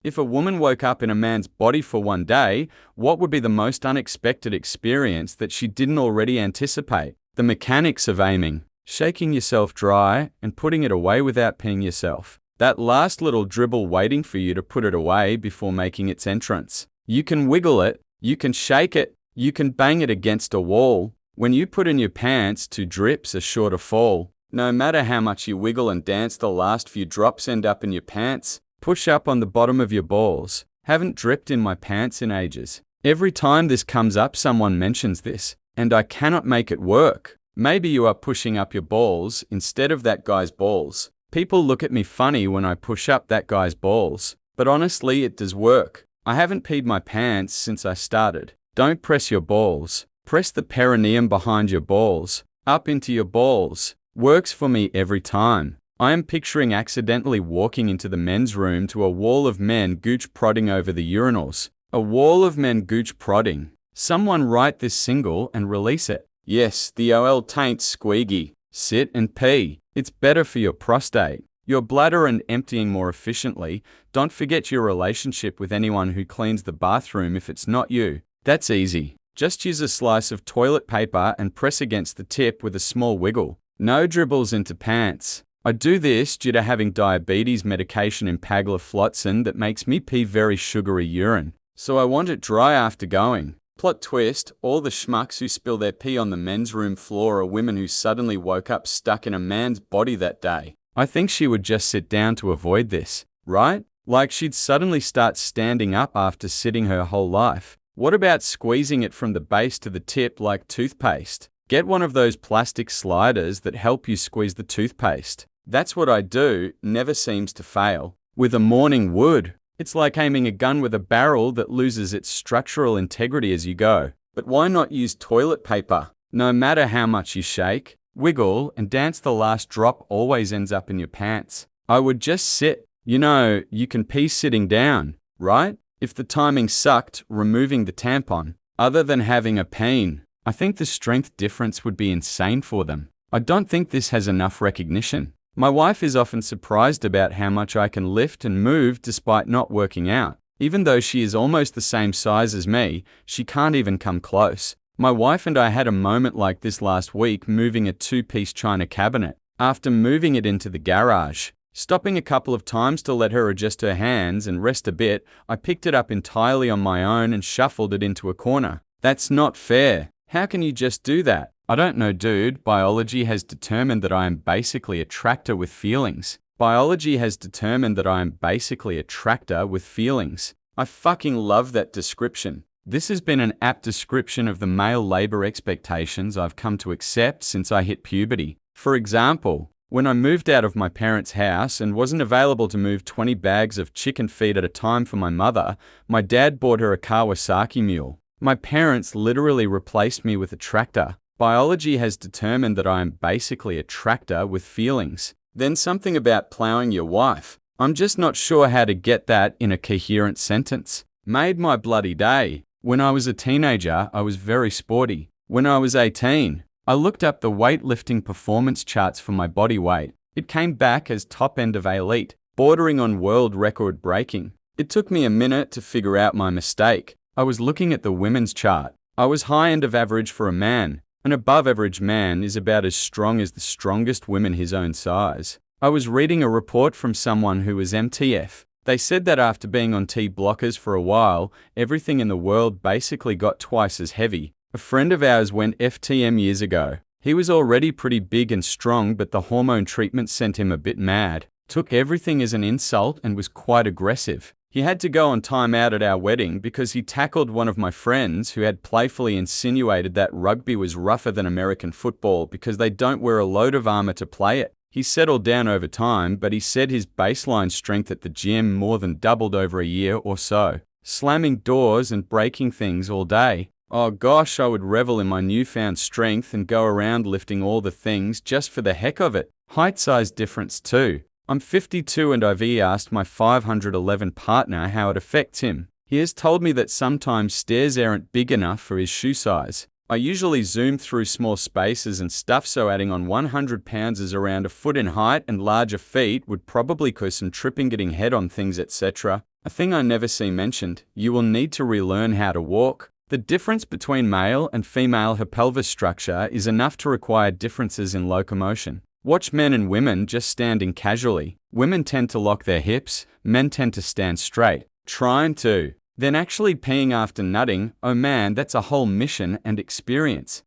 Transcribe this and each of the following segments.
If a woman woke up in a man's body for one day, what would be the most unexpected experience that she didn't already anticipate? The mechanics of aiming, shaking yourself dry and putting it away without peeing yourself. That last little dribble waiting for you to put it away before making its entrance. You can wiggle it, you can shake it, you can bang it against a wall. When you put in your pants, 2 drips are sure to fall. No matter how much you wiggle and dance, the last few drops end up in your pants. Push up on the bottom of your balls. Haven't dripped in my pants in ages. Every time this comes up, someone mentions this, and I cannot make it work. Maybe you are pushing up your balls instead of that guy's balls. People look at me funny when I push up that guy's balls, but honestly, it does work. I haven't peed my pants since I started. Don't press your balls. Press the perineum behind your balls, up into your balls. Works for me every time. I am picturing accidentally walking into the men's room to a wall of men gooch prodding over the urinals. A wall of men gooch prodding. Someone write this single and release it. Yes, the OL taint squeaky. Sit and pee. It's better for your prostate, your bladder, and emptying more efficiently. Don't forget your relationship with anyone who cleans the bathroom if it's not you. That's easy. Just use a slice of toilet paper and press against the tip with a small wiggle. No dribbles into pants. I do this due to having diabetes medication in pagliflozin that makes me pee very sugary urine. So I want it dry after going. Plot twist, all the schmucks who spill their pee on the men's room floor are women who suddenly woke up stuck in a man's body that day. I think she would just sit down to avoid this, right? Like she'd suddenly start standing up after sitting her whole life. What about squeezing it from the base to the tip like toothpaste? Get one of those plastic sliders that help you squeeze the toothpaste. That's what I do, never seems to fail. With a morning wood. It's like aiming a gun with a barrel that loses its structural integrity as you go. But why not use toilet paper? No matter how much you shake, wiggle, and dance, the last drop always ends up in your pants. I would just sit. You know, you can pee sitting down, right? If the timing sucked, removing the tampon. Other than having a peen, I think the strength difference would be insane for them. I don't think this has enough recognition. My wife is often surprised about how much I can lift and move despite not working out. Even though she is almost the same size as me, she can't even come close. My wife and I had a moment like this last week moving a 2-piece china cabinet. After moving it into the garage, stopping a couple of times to let her adjust her hands and rest a bit, I picked it up entirely on my own and shuffled it into a corner. That's not fair. How can you just do that? I don't know, dude. Biology has determined that I am basically a tractor with feelings. Biology has determined that I am basically a tractor with feelings. I fucking love that description. This has been an apt description of the male labor expectations I've come to accept since I hit puberty. For example, when I moved out of my parents' house and wasn't available to move 20 bags of chicken feed at a time for my mother, my dad bought her a Kawasaki mule. My parents literally replaced me with a tractor. Biology has determined that I am basically a tractor with feelings. Then something about plowing your wife. I'm just not sure how to get that in a coherent sentence. Made my bloody day. When I was a teenager, I was very sporty. When I was 18, I looked up the weightlifting performance charts for my body weight. It came back as top end of elite, bordering on world record breaking. It took me a minute to figure out my mistake. I was looking at the women's chart. I was high end of average for a man. An above-average man is about as strong as the strongest women his own size. I was reading a report from someone who was MTF. They said that after being on T blockers for a while, everything in the world basically got twice as heavy. A friend of ours went FTM years ago. He was already pretty big and strong, but the hormone treatment sent him a bit mad. Took everything as an insult and was quite aggressive. He had to go on time out at our wedding because he tackled one of my friends who had playfully insinuated that rugby was rougher than American football because they don't wear a load of armor to play it. He settled down over time, but he said his baseline strength at the gym more than doubled over a year or so. Slamming doors and breaking things all day. Oh gosh, I would revel in my newfound strength and go around lifting all the things just for the heck of it. Height size difference too. I'm 52 and I've asked my 511 partner how it affects him. He has told me that sometimes stairs aren't big enough for his shoe size. I usually zoom through small spaces and stuff, so adding on 100 pounds is around a foot in height and larger feet would probably cause some tripping, getting head on things, etc. A thing I never see mentioned, you will need to relearn how to walk. The difference between male and female pelvis structure is enough to require differences in locomotion. Watch men and women just standing casually. Women tend to lock their hips, men tend to stand straight. Trying to. Then actually peeing after nutting, oh man, that's a whole mission and experience.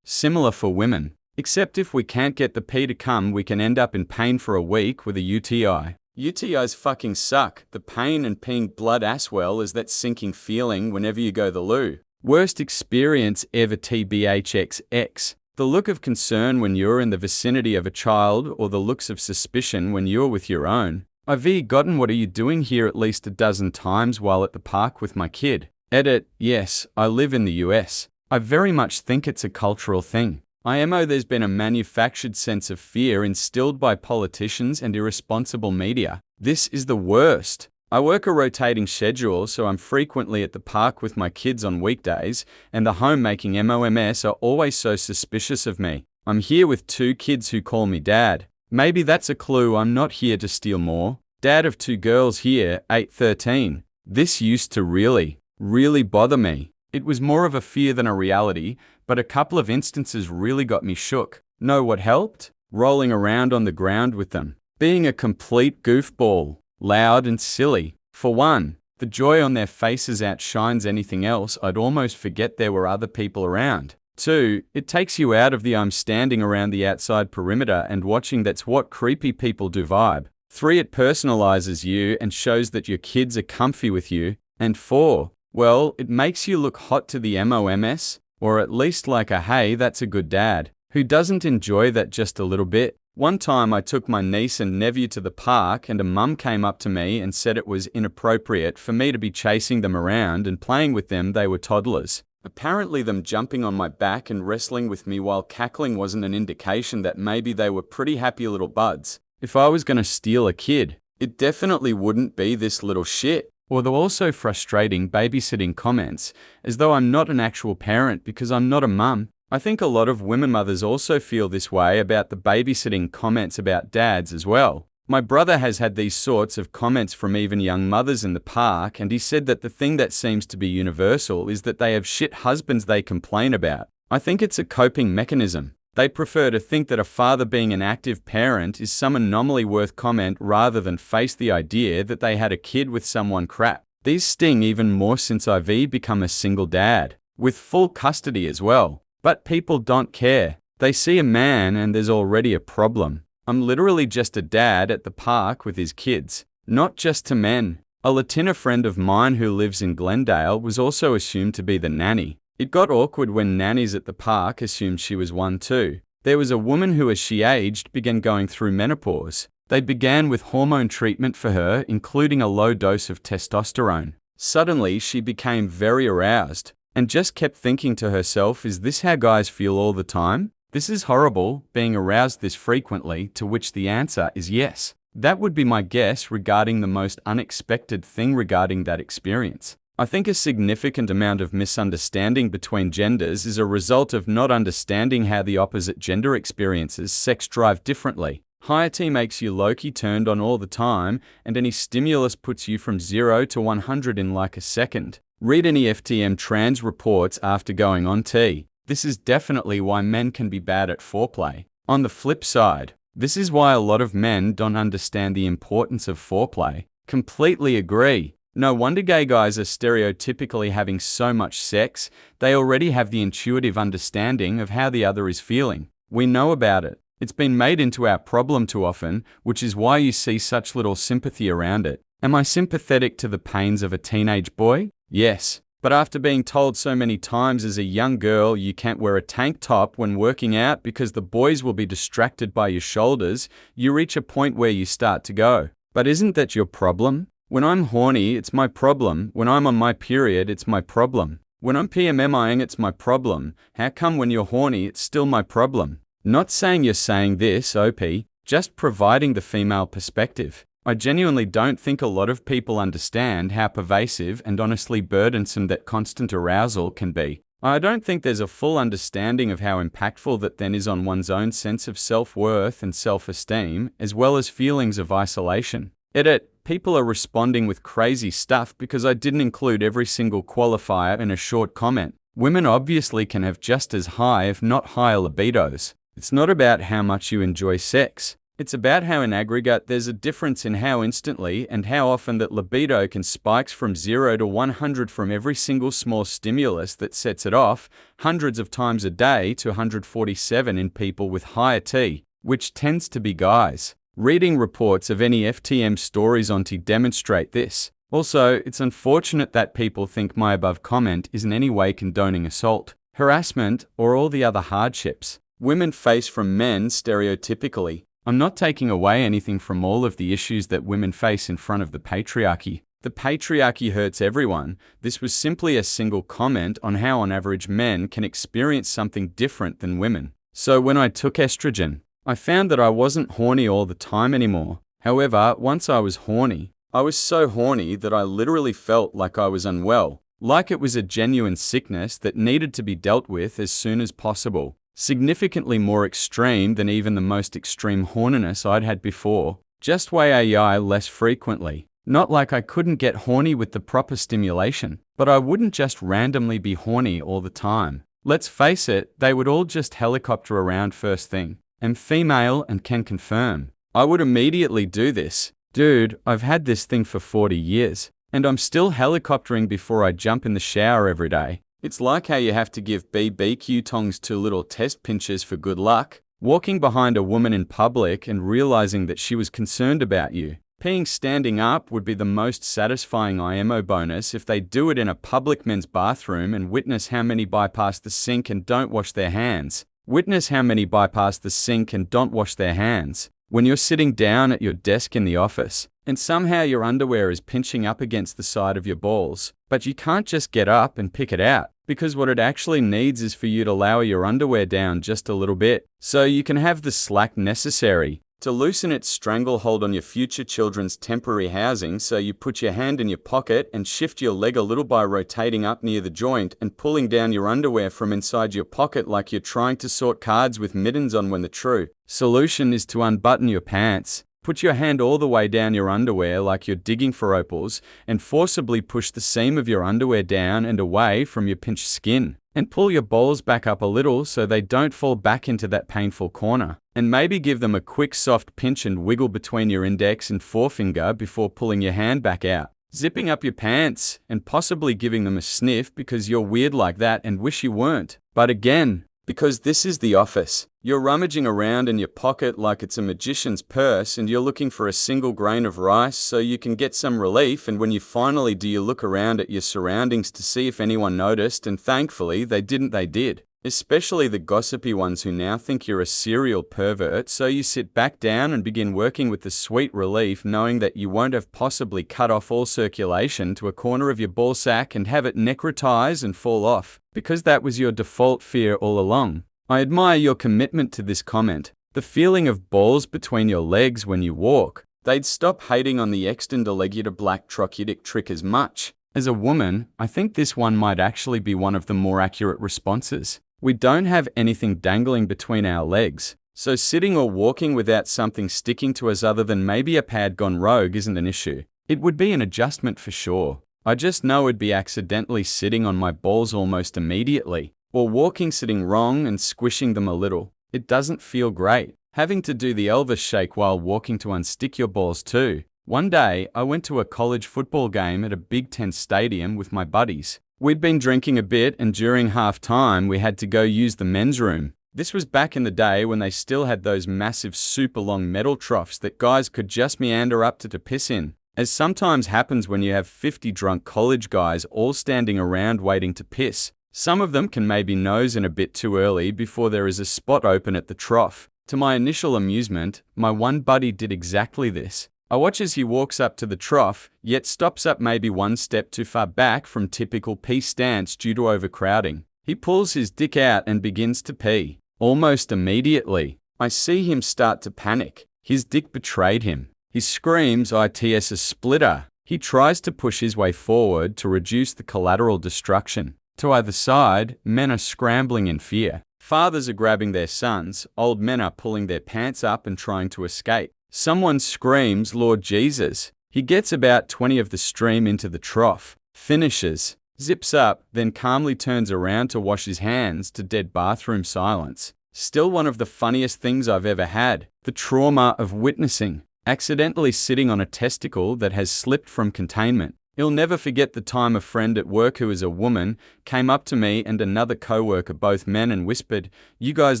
Similar for women. Except if we can't get the pee to come, we can end up in pain for a week with a UTI. UTIs fucking suck. The pain and peeing blood as well as that sinking feeling whenever you go the loo. Worst experience ever TBHXX. The look of concern when you're in the vicinity of a child or the looks of suspicion when you're with your own. I've gotten what are you doing here at least a dozen times while at the park with my kid. Edit, yes, I live in the US. I very much think it's a cultural thing. There's been a manufactured sense of fear instilled by politicians and irresponsible media. This is the worst. I work a rotating schedule, so I'm frequently at the park with my kids on weekdays, and the homemaking MOMS are always so suspicious of me. I'm here with 2 kids who call me dad. Maybe that's a clue I'm not here to steal more. Dad of 2 girls here, 8-13. This used to really bother me. It was more of a fear than a reality, but a couple of instances really got me shook. Know what helped? Rolling around on the ground with them. Being a complete goofball. Loud and silly. For one, the joy on their faces outshines anything else. I'd almost forget there were other people around. 2, it takes you out of the I'm standing around the outside perimeter and watching that's what creepy people do vibe. 3, it personalizes you and shows that your kids are comfy with you. And 4, well, it makes you look hot to the MOMS, or at least like a hey, that's a good dad. Who doesn't enjoy that just a little bit? One time I took my niece and nephew to the park and a mum came up to me and said it was inappropriate for me to be chasing them around and playing with them. They were toddlers. Apparently them jumping on my back and wrestling with me while cackling wasn't an indication that maybe they were pretty happy little buds. If I was gonna steal a kid, it definitely wouldn't be this little shit. Or the also frustrating babysitting comments, as though I'm not an actual parent because I'm not a mum. I think a lot of women mothers also feel this way about the babysitting comments about dads as well. My brother has had these sorts of comments from even young mothers in the park, and he said that the thing that seems to be universal is that they have shit husbands they complain about. I think it's a coping mechanism. They prefer to think that a father being an active parent is some anomaly worth comment rather than face the idea that they had a kid with someone crap. These sting even more since I've become a single dad, with full custody as well. But people don't care. They see a man and there's already a problem. I'm literally just a dad at the park with his kids, not just to men. A Latina friend of mine who lives in Glendale was also assumed to be the nanny. It got awkward when nannies at the park assumed she was one too. There was a woman who, as she aged, began going through menopause. They began with hormone treatment for her, including a low dose of testosterone. Suddenly, she became very aroused and just kept thinking to herself, is this how guys feel all the time? This is horrible, being aroused this frequently, to which the answer is yes. That would be my guess regarding the most unexpected thing regarding that experience. I think a significant amount of misunderstanding between genders is a result of not understanding how the opposite gender experiences sex drive differently. Higher T makes you low-key turned on all the time, and any stimulus puts you from 0 to 100 in like a second. Read any FTM trans reports after going on T. This is definitely why men can be bad at foreplay. On the flip side, this is why a lot of men don't understand the importance of foreplay. Completely agree. No wonder gay guys are stereotypically having so much sex. They already have the intuitive understanding of how the other is feeling. We know about it. It's been made into our problem too often, which is why you see such little sympathy around it. Am I sympathetic to the pains of a teenage boy? Yes. But after being told so many times as a young girl you can't wear a tank top when working out because the boys will be distracted by your shoulders, you reach a point where you start to go, but isn't that your problem? When I'm horny, it's my problem. When I'm on my period, it's my problem. When I'm PMMIing, it's my problem. How come when you're horny, it's still my problem? Not saying you're saying this, OP, just providing the female perspective. I genuinely don't think a lot of people understand how pervasive and honestly burdensome that constant arousal can be. I don't think there's a full understanding of how impactful that then is on one's own sense of self-worth and self-esteem, as well as feelings of isolation. Edit, People are responding with crazy stuff because I didn't include every single qualifier in a short comment. Women obviously can have just as high, if not higher, libidos. It's not about how much you enjoy sex. It's about how in aggregate there's a difference in how instantly and how often that libido can spike from 0 to 100 from every single small stimulus that sets it off hundreds of times a day to 147 in people with higher T, which tends to be guys. Reading reports of any FTM stories on T demonstrate this. Also, it's unfortunate that people think my above comment is in any way condoning assault, harassment, or all the other hardships women face from men stereotypically. I'm not taking away anything from all of the issues that women face in front of the patriarchy. The patriarchy hurts everyone. This was simply a single comment on how on average men can experience something different than women. So when I took estrogen, I found that I wasn't horny all the time anymore. However, once I was horny, I was so horny that I literally felt like I was unwell, like it was a genuine sickness that needed to be dealt with as soon as possible. Significantly more extreme than even the most extreme horniness I'd had before, just way AI less frequently. Not like I couldn't get horny with the proper stimulation, but I wouldn't just randomly be horny all the time. Let's face it, they would all just helicopter around first thing. I'm female and can confirm. I would immediately do this. Dude, I've had this thing for 40 years, and I'm still helicoptering before I jump in the shower every day. It's like how you have to give BBQ tongs 2 little test pinches for good luck. Walking behind a woman in public and realizing that she was concerned about you. Peeing standing up would be the most satisfying IMO bonus if they do it in a public men's bathroom and witness how many bypass the sink and don't wash their hands. Witness how many bypass the sink and don't wash their hands. When you're sitting down at your desk in the office, and somehow your underwear is pinching up against the side of your balls, but you can't just get up and pick it out, because what it actually needs is for you to lower your underwear down just a little bit, so you can have the slack necessary to loosen its stranglehold on your future children's temporary housing. So you put your hand in your pocket and shift your leg a little by rotating up near the joint and pulling down your underwear from inside your pocket like you're trying to sort cards with mittens on, when the true solution is to unbutton your pants. Put your hand all the way down your underwear like you're digging for opals and forcibly push the seam of your underwear down and away from your pinched skin. And pull your balls back up a little so they don't fall back into that painful corner. And maybe give them a quick soft pinch and wiggle between your index and forefinger before pulling your hand back out. Zipping up your pants and possibly giving them a sniff because you're weird like that and wish you weren't. But again, because this is the office. You're rummaging around in your pocket like it's a magician's purse and you're looking for a single grain of rice so you can get some relief, and when you finally do, you look around at your surroundings to see if anyone noticed, and thankfully they did. Especially the gossipy ones who now think you're a serial pervert, so you sit back down and begin working with the sweet relief knowing that you won't have possibly cut off all circulation to a corner of your ballsack and have it necrotize and fall off, because that was your default fear all along. I admire your commitment to this comment. The feeling of balls between your legs when you walk. They'd stop hating on the extend-a-legular black trochanteric trick as much. As a woman, I think this one might actually be one of the more accurate responses. We don't have anything dangling between our legs, so sitting or walking without something sticking to us other than maybe a pad gone rogue isn't an issue. It would be an adjustment for sure. I just know I'd be accidentally sitting on my balls almost immediately, or walking sitting wrong and squishing them a little. It doesn't feel great. Having to do the Elvis shake while walking to unstick your balls too. One day, I went to a college football game at a Big Ten stadium with my buddies. We'd been drinking a bit, and during half-time, we had to go use the men's room. This was back in the day when they still had those massive super long metal troughs that guys could just meander up to piss in. As sometimes happens when you have 50 drunk college guys all standing around waiting to piss. Some of them can maybe nose in a bit too early before there is a spot open at the trough. To my initial amusement, my one buddy did exactly this. I watch as he walks up to the trough, yet stops up maybe one step too far back from typical pee stance due to overcrowding. He pulls his dick out and begins to pee. Almost immediately, I see him start to panic. His dick betrayed him. He screams, "ITS a splitter." He tries to push his way forward to reduce the collateral destruction. To either side, men are scrambling in fear. Fathers are grabbing their sons, old men are pulling their pants up and trying to escape. Someone screams, "Lord Jesus." He gets about 20 of the stream into the trough, finishes, zips up, then calmly turns around to wash his hands to dead bathroom silence. Still one of the funniest things I've ever had. The trauma of witnessing, accidentally sitting on a testicle that has slipped from containment. He'll never forget the time a friend at work who is a woman came up to me and another coworker, both men, and whispered, "You guys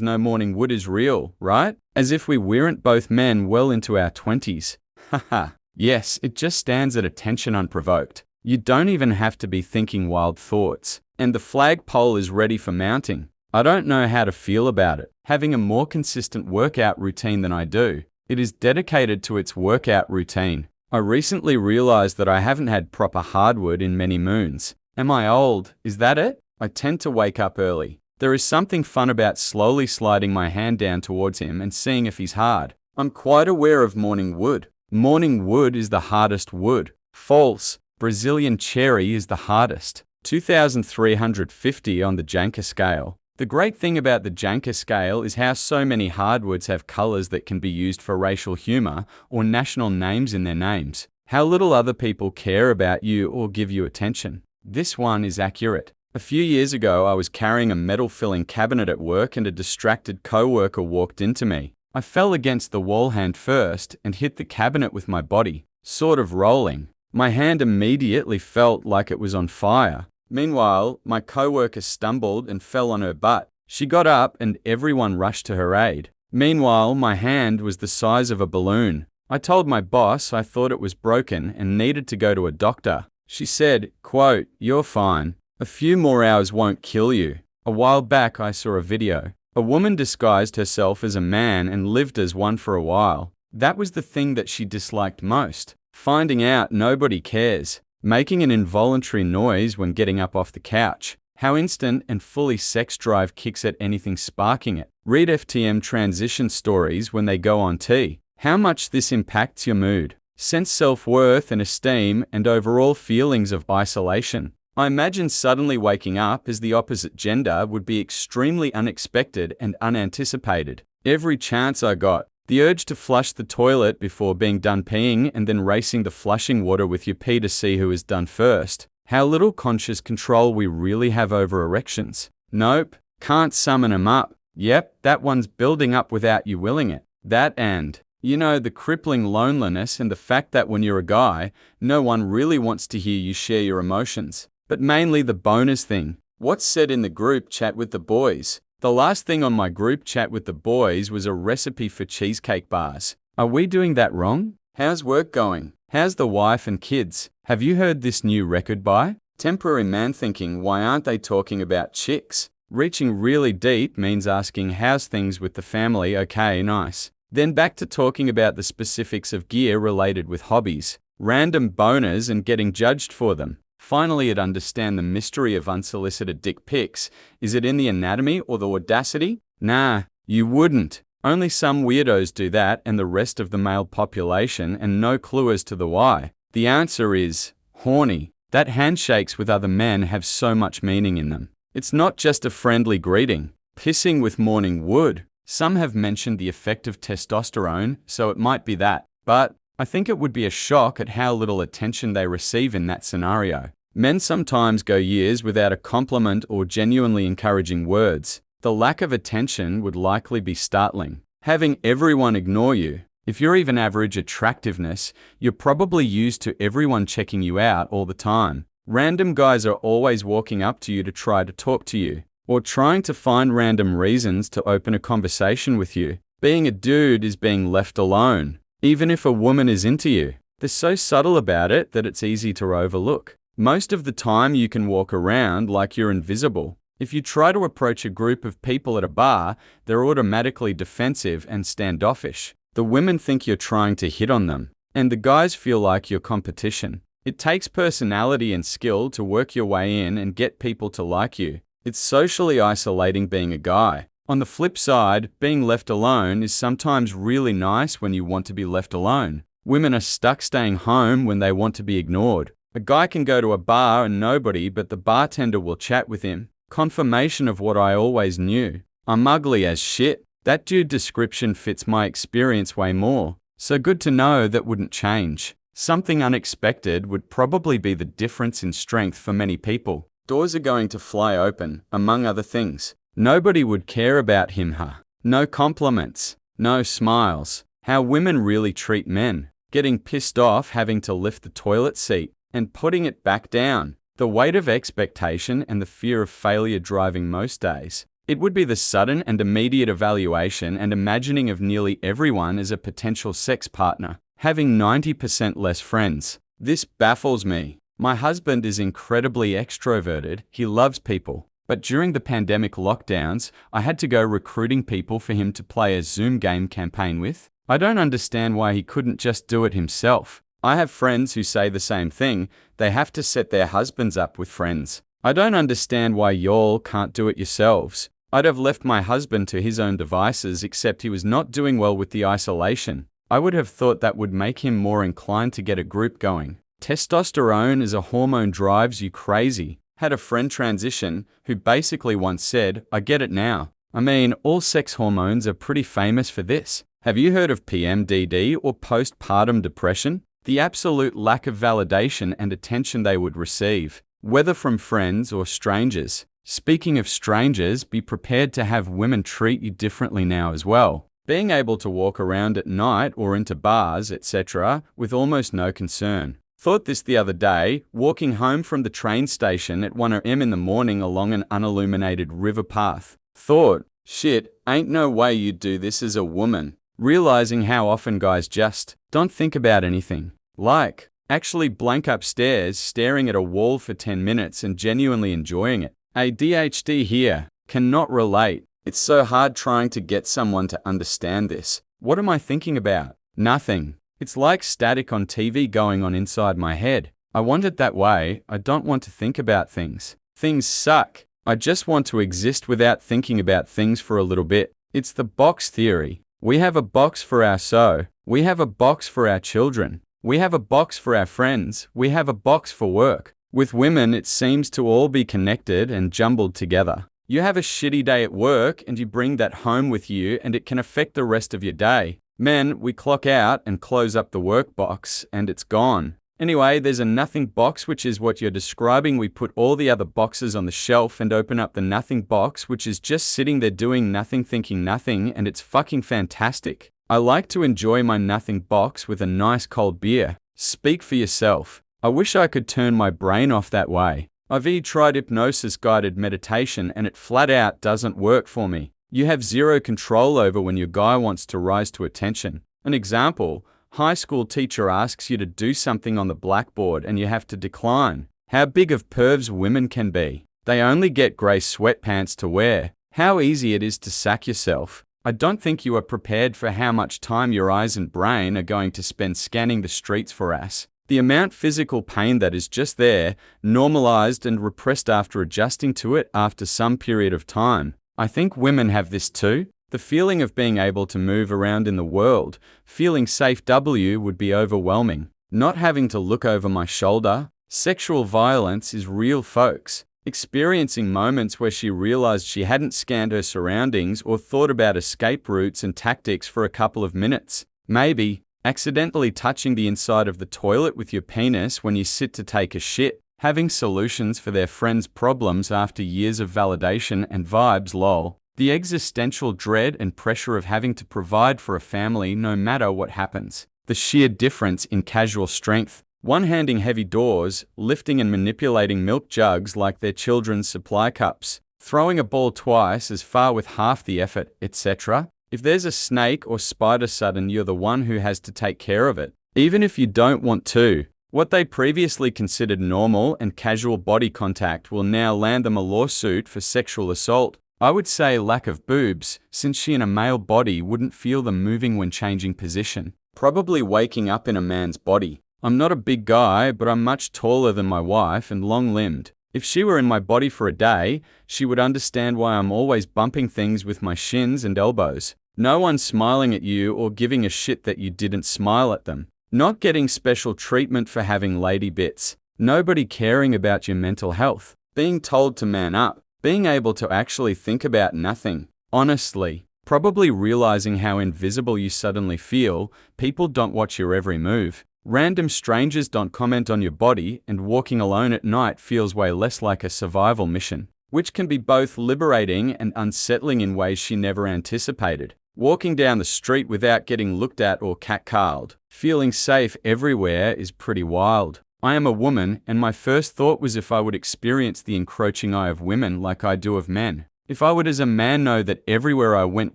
know morning wood is real, right?" As if we weren't both men well into our 20s. Haha. Yes, it just stands at attention unprovoked. You don't even have to be thinking wild thoughts. And the flagpole is ready for mounting. I don't know how to feel about it, having a more consistent workout routine than I do. It is dedicated to its workout routine. I recently realized that I haven't had proper hardwood in many moons. Am I old? Is that it? I tend to wake up early. There is something fun about slowly sliding my hand down towards him and seeing if he's hard. I'm quite aware of morning wood. Morning wood is the hardest wood. False. Brazilian cherry is the hardest. 2,350 on the Janka scale. The great thing about the Janka scale is how so many hardwoods have colors that can be used for racial humor or national names in their names. How little other people care about you or give you attention. This one is accurate. A few years ago, I was carrying a metal filling cabinet at work and a distracted coworker walked into me. I fell against the wall hand first and hit the cabinet with my body, sort of rolling. My hand immediately felt like it was on fire. Meanwhile, my coworker stumbled and fell on her butt. She got up and everyone rushed to her aid. Meanwhile, my hand was the size of a balloon. I told my boss I thought it was broken and needed to go to a doctor. She said, quote, "You're fine. A few more hours won't kill you." A while back, I saw a video. A woman disguised herself as a man and lived as one for a while. That was the thing that she disliked most. Finding out nobody cares. Making an involuntary noise when getting up off the couch. How instant and fully sex drive kicks at anything sparking it. Read FTM transition stories when they go on T. How much this impacts your mood, sense self-worth and esteem, and overall feelings of isolation. I imagine suddenly waking up as the opposite gender would be extremely unexpected and unanticipated. Every chance I got. The urge to flush the toilet before being done peeing and then racing the flushing water with your pee to see who is done first. How little conscious control we really have over erections. Nope, can't summon 'em up. Yep, that one's building up without you willing it. That and, you know, the crippling loneliness and the fact that when you're a guy, no one really wants to hear you share your emotions. But mainly the bonus thing. What's said in the group chat with the boys? The last thing on my group chat with the boys was a recipe for cheesecake bars. Are we doing that wrong? How's work going? How's the wife and kids? Have you heard this new record by? Temporary man thinking, why aren't they talking about chicks? Reaching really deep means asking how's things with the family, okay, nice. Then back to talking about the specifics of gear related with hobbies, random boners and getting judged for them. Finally, I'd understand the mystery of unsolicited dick pics. Is it in the anatomy or the audacity? Nah, you wouldn't. Only some weirdos do that and the rest of the male population, and no clue as to the why. The answer is horny. That handshakes with other men have so much meaning in them. It's not just a friendly greeting. Pissing with morning wood. Some have mentioned the effect of testosterone, so it might be that. But I think it would be a shock at how little attention they receive in that scenario. Men sometimes go years without a compliment or genuinely encouraging words. The lack of attention would likely be startling. Having everyone ignore you. If you're even average attractiveness, you're probably used to everyone checking you out all the time. Random guys are always walking up to you to try to talk to you, or trying to find random reasons to open a conversation with you. Being a dude is being left alone. Even if a woman is into you, they're so subtle about it that it's easy to overlook. Most of the time you can walk around like you're invisible. If you try to approach a group of people at a bar, they're automatically defensive and standoffish. The women think you're trying to hit on them, and the guys feel like you're competition. It takes personality and skill to work your way in and get people to like you. It's socially isolating being a guy. On the flip side, being left alone is sometimes really nice when you want to be left alone. Women are stuck staying home when they want to be ignored. A guy can go to a bar and nobody but the bartender will chat with him. Confirmation of what I always knew. I'm ugly as shit. That dude description fits my experience way more. So good to know that wouldn't change. Something unexpected would probably be the difference in strength for many people. Doors are going to fly open, among other things. Nobody would care about him, No compliments, no smiles. How women really treat men. Getting pissed off having to lift the toilet seat and putting it back down. The weight of expectation and the fear of failure driving most days. It would be the sudden and immediate evaluation and imagining of nearly everyone as a potential sex partner, having 90% less friends. This baffles me. My husband is incredibly extroverted, he loves people, but during the pandemic lockdowns, I had to go recruiting people for him to play a Zoom game campaign with. I don't understand why he couldn't just do it himself. I have friends who say the same thing, they have to set their husbands up with friends. I don't understand why y'all can't do it yourselves. I'd have left my husband to his own devices except he was not doing well with the isolation. I would have thought that would make him more inclined to get a group going. Testosterone as a hormone drives you crazy. Had a friend transition who basically once said, I get it now. I mean, all sex hormones are pretty famous for this. Have you heard of PMDD or postpartum depression? The absolute lack of validation and attention they would receive, whether from friends or strangers. Speaking of strangers, be prepared to have women treat you differently now as well. Being able to walk around at night or into bars, etc., with almost no concern. Thought this the other day, walking home from the train station at 1 a.m. in the morning along an unilluminated river path. Thought, shit, ain't no way you'd do this as a woman. Realizing how often guys just don't think about anything. Like, actually blank upstairs, staring at a wall for 10 minutes and genuinely enjoying it. ADHD here, cannot relate. It's so hard trying to get someone to understand this. What am I thinking about? Nothing. It's like static on TV going on inside my head. I want it that way. I don't want to think about things. Things suck. I just want to exist without thinking about things for a little bit. It's the box theory. We have a box for our so. We have a box for our children. We have a box for our friends. We have a box for work. With women, it seems to all be connected and jumbled together. You have a shitty day at work and you bring that home with you and it can affect the rest of your day. Men, we clock out and close up the work box and it's gone. Anyway, there's a nothing box, which is what you're describing. We put all the other boxes on the shelf and open up the nothing box, which is just sitting there doing nothing, thinking nothing, and it's fucking fantastic. I like to enjoy my nothing box with a nice cold beer. Speak for yourself. I wish I could turn my brain off that way. I've tried hypnosis-guided meditation and it flat out doesn't work for me. You have zero control over when your guy wants to rise to attention. An example, high school teacher asks you to do something on the blackboard and you have to decline. How big of pervs women can be. They only get grey sweatpants to wear. How easy it is to sack yourself. I don't think you are prepared for how much time your eyes and brain are going to spend scanning the streets for ass. The amount physical pain that is just there, normalized and repressed after adjusting to it after some period of time. I think women have this too. The feeling of being able to move around in the world, feeling safe would be overwhelming. Not having to look over my shoulder. Sexual violence is real, folks. Experiencing moments where she realized she hadn't scanned her surroundings or thought about escape routes and tactics for a couple of minutes. Maybe accidentally touching the inside of the toilet with your penis when you sit to take a shit. Having solutions for their friends' problems after years of validation and vibes, lol. The existential dread and pressure of having to provide for a family no matter what happens. The sheer difference in casual strength. One-handing heavy doors, lifting and manipulating milk jugs like they're children's supply cups. Throwing a ball twice as far with half the effort, etc. If there's a snake or spider sudden, you're the one who has to take care of it. Even if you don't want to. What they previously considered normal and casual body contact will now land them a lawsuit for sexual assault. I would say lack of boobs, since she in a male body wouldn't feel them moving when changing position. Probably waking up in a man's body. I'm not a big guy, but I'm much taller than my wife and long-limbed. If she were in my body for a day, she would understand why I'm always bumping things with my shins and elbows. No one smiling at you or giving a shit that you didn't smile at them. Not getting special treatment for having lady bits. Nobody caring about your mental health. Being told to man up. Being able to actually think about nothing. Honestly. Probably realizing how invisible you suddenly feel. People don't watch your every move. Random strangers don't comment on your body, and walking alone at night feels way less like a survival mission, which can be both liberating and unsettling in ways she never anticipated. Walking down the street without getting looked at or catcalled, feeling safe everywhere is pretty wild. I am a woman, and my first thought was if I would experience the encroaching eye of women like I do of men. If I would as a man know that everywhere I went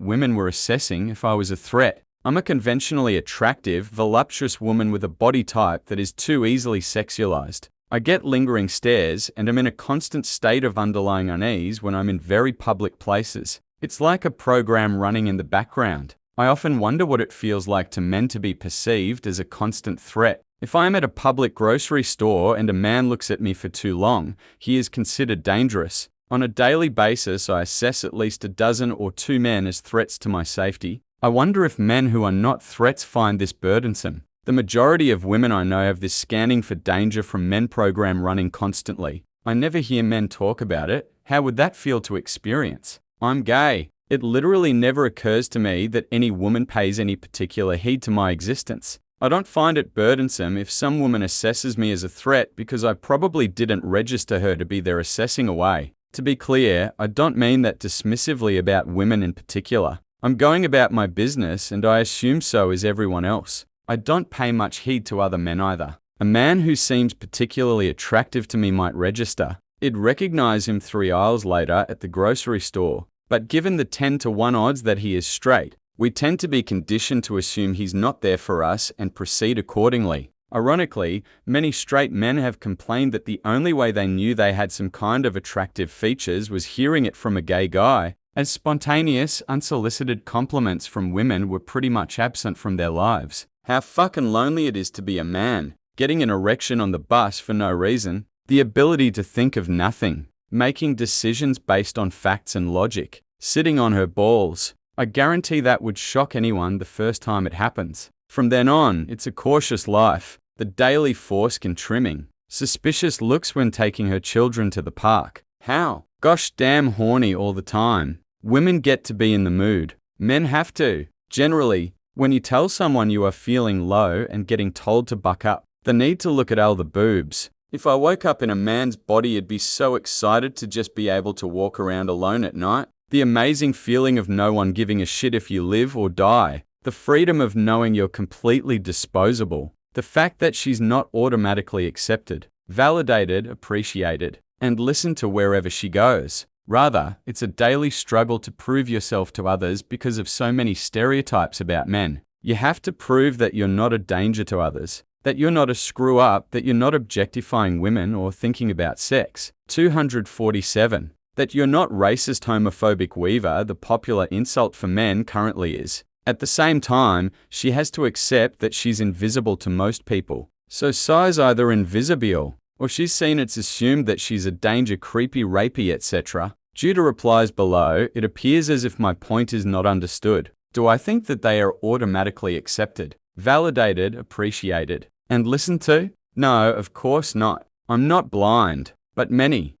women were assessing if I was a threat. I'm a conventionally attractive, voluptuous woman with a body type that is too easily sexualized. I get lingering stares and am in a constant state of underlying unease when I'm in very public places. It's like a program running in the background. I often wonder what it feels like to men to be perceived as a constant threat. If I am at a public grocery store and a man looks at me for too long, he is considered dangerous. On a daily basis, I assess at least a dozen or two men as threats to my safety. I wonder if men who are not threats find this burdensome. The majority of women I know have this scanning for danger from men program running constantly. I never hear men talk about it. How would that feel to experience? I'm gay. It literally never occurs to me that any woman pays any particular heed to my existence. I don't find it burdensome if some woman assesses me as a threat because I probably didn't register her to be their assessing away. To be clear, I don't mean that dismissively about women in particular. I'm going about my business and I assume so is everyone else. I don't pay much heed to other men either. A man who seems particularly attractive to me might register. I'd recognize him 3 aisles later at the grocery store. But given the 10 to 1 odds that he is straight, we tend to be conditioned to assume he's not there for us and proceed accordingly. Ironically, many straight men have complained that the only way they knew they had some kind of attractive features was hearing it from a gay guy, as spontaneous, unsolicited compliments from women were pretty much absent from their lives. How fucking lonely it is to be a man, getting an erection on the bus for no reason, the ability to think of nothing, making decisions based on facts and logic, sitting on her balls. I guarantee that would shock anyone the first time it happens. From then on, it's a cautious life, the daily foreskin trimming, suspicious looks when taking her children to the park. How? Gosh damn horny all the time. Women get to be in the mood. Men have to. Generally, when you tell someone you are feeling low and getting told to buck up, the need to look at all the boobs. If I woke up in a man's body, I'd be so excited to just be able to walk around alone at night. The amazing feeling of no one giving a shit if you live or die. The freedom of knowing you're completely disposable. The fact that she's not automatically accepted, validated, appreciated, and listened to wherever she goes. Rather, it's a daily struggle to prove yourself to others because of so many stereotypes about men. You have to prove that you're not a danger to others, that you're not a screw-up, that you're not objectifying women or thinking about sex. 247. That you're not racist, homophobic weaver, the popular insult for men currently is. At the same time, she has to accept that she's invisible to most people. So size either invisible, or she's seen it's assumed that she's a danger, creepy, rapey, etc. Due to replies below, it appears as if my point is not understood. Do I think that they are automatically accepted, validated, appreciated, and listened to? No, of course not. I'm not blind, but many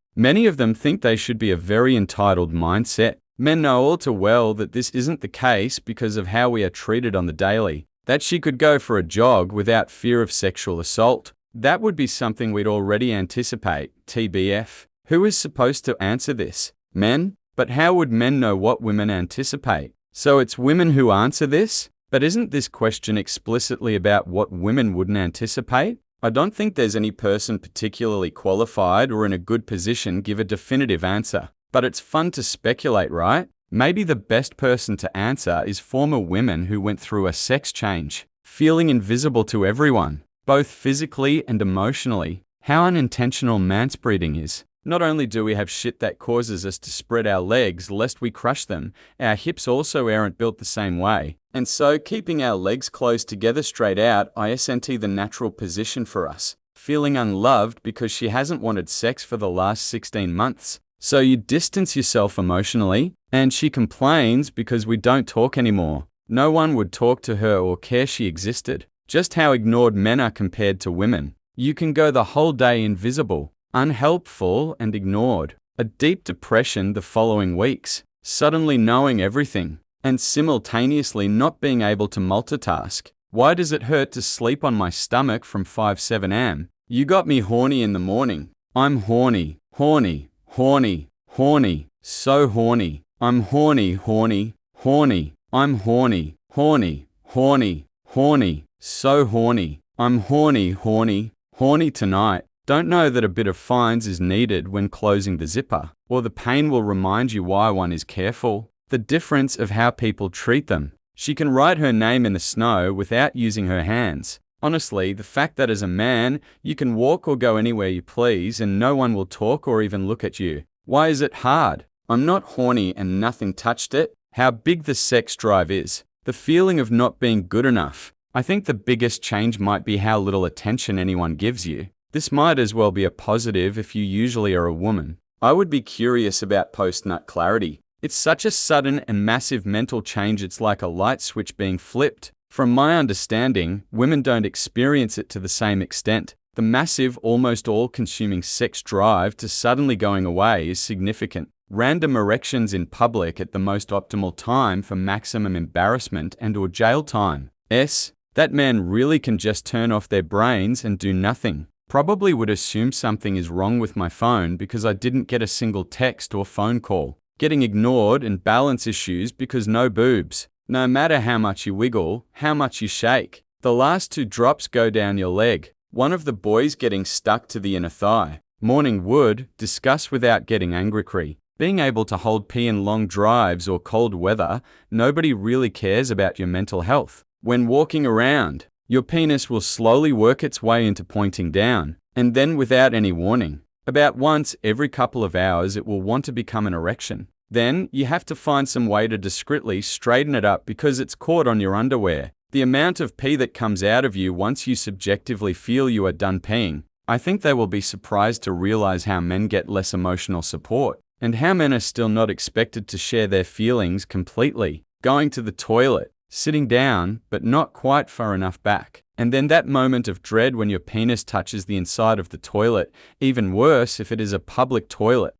of them think they should be a very entitled mindset. Men know all too well that this isn't the case because of how we are treated on the daily. That she could go for a jog without fear of sexual assault. That would be something we'd already anticipate, TBF. Who is supposed to answer this? Men? But how would men know what women anticipate? So it's women who answer this? But isn't this question explicitly about what women wouldn't anticipate? I don't think there's any person particularly qualified or in a good position give a definitive answer. But it's fun to speculate, right? Maybe the best person to answer is former women who went through a sex change, feeling invisible to everyone, both physically and emotionally. How unintentional manspreading is. Not only do we have shit that causes us to spread our legs lest we crush them, our hips also aren't built the same way. And so keeping our legs closed together straight out isn't the natural position for us. Feeling unloved because she hasn't wanted sex for the last 16 months. So you distance yourself emotionally, and she complains because we don't talk anymore. No one would talk to her or care she existed. Just how ignored men are compared to women. You can go the whole day invisible, unhelpful and ignored. A deep depression the following weeks, suddenly knowing everything, and simultaneously not being able to multitask. Why does it hurt to sleep on my stomach from 5-7 am? You got me horny in the morning. I'm horny, horny, horny, horny, so horny. I'm horny, horny, horny. I'm horny, horny, horny, horny, so horny. I'm horny, horny, horny tonight. Don't know that a bit of fines is needed when closing the zipper, or the pain will remind you why one is careful. The difference of how people treat them. She can write her name in the snow without using her hands. Honestly, the fact that as a man, you can walk or go anywhere you please and no one will talk or even look at you. Why is it hard? I'm not horny and nothing touched it. How big the sex drive is. The feeling of not being good enough. I think the biggest change might be how little attention anyone gives you. This might as well be a positive if you usually are a woman. I would be curious about post-nut clarity. It's such a sudden and massive mental change, it's like a light switch being flipped. From my understanding, women don't experience it to the same extent. The massive, almost all-consuming sex drive to suddenly going away is significant. Random erections in public at the most optimal time for maximum embarrassment and/or jail time. That man really can just turn off their brains and do nothing. Probably would assume something is wrong with my phone because I didn't get a single text or phone call. Getting ignored and balance issues because no boobs. No matter how much you wiggle, how much you shake, the last 2 drops go down your leg. One of the boys getting stuck to the inner thigh. Morning wood, discuss without getting angry. Being able to hold pee in long drives or cold weather, nobody really cares about your mental health. When walking around, your penis will slowly work its way into pointing down, and then without any warning. About once every couple of hours it will want to become an erection. Then you have to find some way to discreetly straighten it up because it's caught on your underwear. The amount of pee that comes out of you once you subjectively feel you are done peeing. I think they will be surprised to realize how men get less emotional support, and how men are still not expected to share their feelings completely. Going to the toilet, sitting down, but not quite far enough back. And then that moment of dread when your penis touches the inside of the toilet, even worse if it is a public toilet.